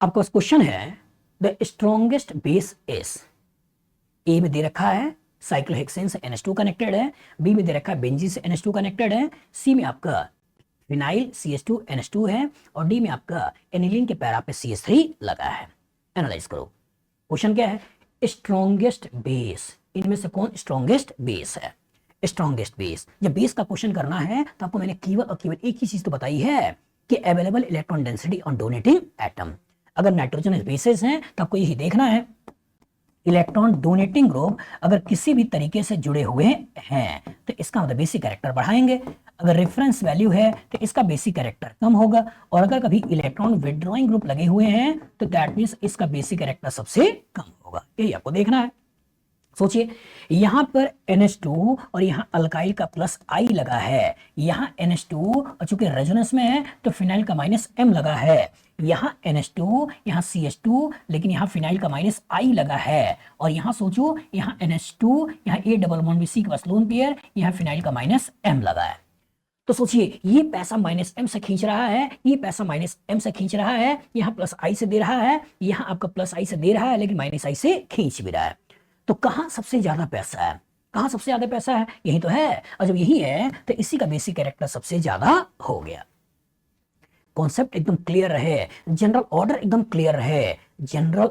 आपका क्वेश्चन है the strongest base is, ए में दे रखा है साइक्लोहेक्सेन से NH2 कनेक्टेड है, बी में दे रखा है बेंजीन से NH2 कनेक्टेड है, सी में आपका फिनाइल CH2 NH2 है, और डी में आपका एनिलीन के पैरा पे CH3 लगा है। एनालाइज करो क्वेश्चन क्या है, स्ट्रॉन्गेस्ट बेस, इनमें से कौन स्ट्रॉन्गेस्ट बेस है। स्ट्रॉन्गेस्ट बेस, जब बेस का क्वेश्चन करना है तो आपको मैंने केवल और केवल एक ही चीज तो बताई है कि available electron density on donating atom. अगर नाइट्रोजनस बेसेस हैं तो आपको यही देखना है इलेक्ट्रॉन डोनेटिंग ग्रुप अगर किसी भी तरीके से जुड़े हुए हैं तो इसका मतलब बेसिक कैरेक्टर बढ़ाएंगे, अगर रेफरेंस वैल्यू है तो इसका बेसिक कैरेक्टर कम होगा, और अगर कभी इलेक्ट्रॉन विड्रॉइंग ग्रुप लगे हुए हैं तो दैट मींस इसका बेसिक कैरेक्टर सबसे कम होगा। यही आपको देखना है। सोचिए यहां पर NH2 और यहां अल्काइल का प्लस I लगा है, यहां NH2 और चूंकि रेजोनेंस में है तो फिनाइल का माइनस M लगा है, यहां NH2 यहां CH2 लेकिन यहां फिनाइल का माइनस I लगा है, और यहां सोचो यहां NH2 यहां A डबल बॉन्ड में C का लोन पेयर, यहां फिनाइल का माइनस M लगा है। तो सोचिए ये पैसा माइनस M से खींच रहा है, ये पैसा माइनस M से खींच रहा है, यहां प्लस I से दे रहा है, यहां आपका प्लस I से दे रहा है लेकिन माइनस I से खींच भी रहा है। तो कहां सबसे ज्यादा पैसा है, कहां सबसे ज्यादा पैसा है, यही तो है, और जब यही है तो इसी का बेसिक कैरेक्टर सबसे ज्यादा हो गया। कॉन्सेप्ट एकदम क्लियर रहे, जनरल ऑर्डर एकदम क्लियर रहे, general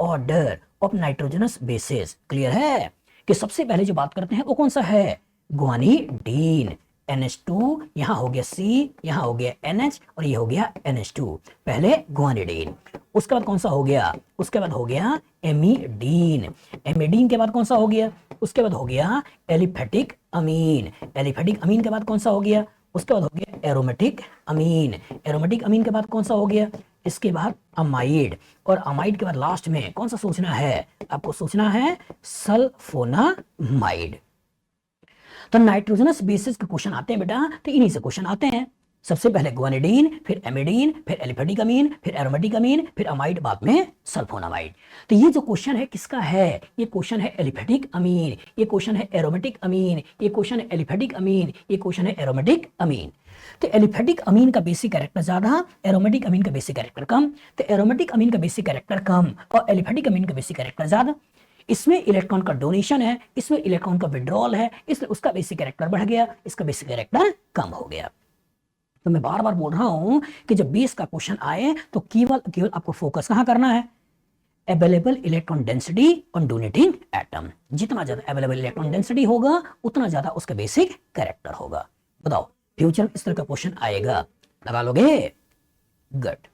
order of nitrogenous bases clear है कि सबसे पहले जो बात करते हैं वो कौन सा है, ग्वानिडीन। NH2 यहां हो गया C, यहां हो गया NH और ये हो गया NH2, पहले ग्वानिडीन। उसके बाद कौन सा हो गया, उसके बाद हो गया एमिडीन, एमिडीन के बाद कौन सा हो गया, उसके बाद हो गया एलिफेटिक अमीन, एलिफेटिक अमीन के बाद कौन सा हो गया, उसके बाद हो गया एरोमेटिक अमीन, एरोमेटिक अमीन के बाद कौन सा हो गया, इसके बाद अमाइड, और अमाइड के बाद लास्ट में कौन सा सोचना है, आपको सोचना है सल्फोनामाइड। तो नाइट्रोजनस बेसिस के क्वेश्चन आते हैं बेटा तो इन्हीं से क्वेश्चन आते हैं, सबसे पहले ग्वानिडीन, फिर एमिडीन, फिर एलिफेटिक अमीन, फिर एरोमेटिक अमीन, फिर अमाइड, बाद में सल्फोनामाइड। तो ये जो क्वेश्चन है किसका है, ये क्वेश्चन है एलिफेटिक अमीन, ये क्वेश्चन है एरोमेटिक अमीन, ये क्वेश्चन है एलिफेटिक अमीन, ये क्वेश्चन है एरोमेटिक अमीन। तो एलिफेटिक अमीन का बेसिक कैरेक्टर ज्यादा, एरोमेटिक अमीन का बेसिक कैरेक्टर कम, तो एरोमेटिक अमीन का बेसिक कैरेक्टर कम और एलिफेटिक अमीन का बेसिक कैरेक्टर ज्यादा। इसमें इलेक्ट्रॉन का डोनेशन है, इसमें इलेक्ट्रॉन का विड्रॉल है, इसलिए उसका बेसिक कैरेक्टर बढ़ गया, इसका बेसिक कैरेक्टर कम हो गया। तो मैं बार बार बोल रहा हूं कि जब बेस का क्वेश्चन आए तो केवल आपको फोकस कहां करना है, available electron density on donating atom. जितना ज्यादा अवेलेबल इलेक्ट्रॉन डेंसिटी होगा उतना ज्यादा उसका बेसिक कैरेक्टर होगा। बताओ फ्यूचर में इस तरह का क्वेश्चन आएगा, लगा लोगे, गुड।